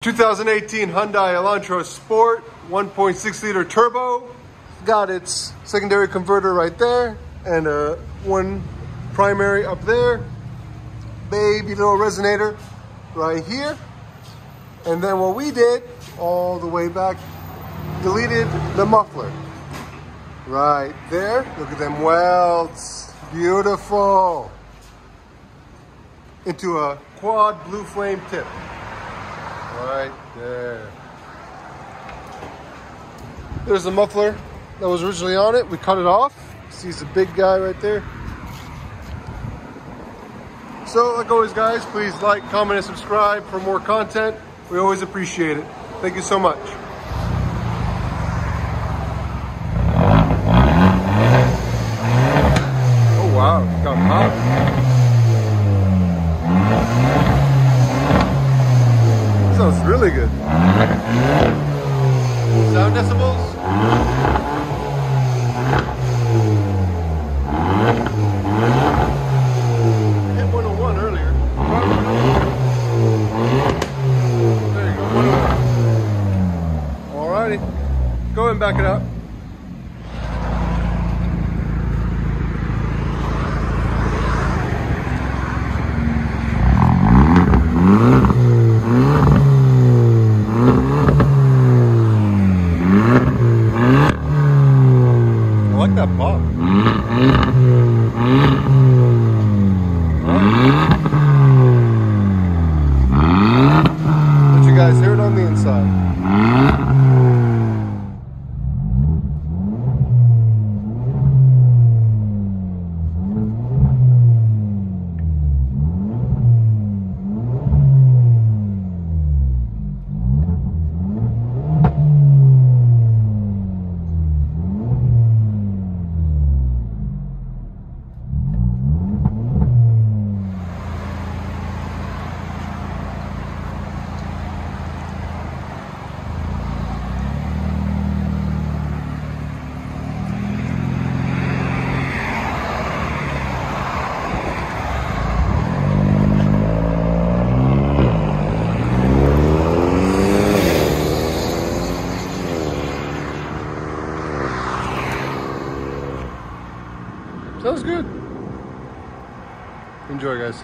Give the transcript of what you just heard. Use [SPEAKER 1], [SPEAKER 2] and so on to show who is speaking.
[SPEAKER 1] 2018 Hyundai Elantra Sport 1.6 liter turbo. Got its secondary converter right there and one primary up there. Baby little resonator right here. And then what we did all the way back, deleted the muffler right there. Look at them welds, beautiful. Into a quad blue flame tip right there. There's the muffler that was originally on it. We cut it off. See, it's a big guy right there. So like always guys, please like, comment, and subscribe for more content. We always appreciate it. Thank you so much. Oh wow, it got hot. Sounds really good. Sound decibels? I hit 101 earlier. There you go, 101. Alrighty, go ahead and back it up. I like that pop. Let you guys hear it on the inside. Sounds good. Enjoy, guys.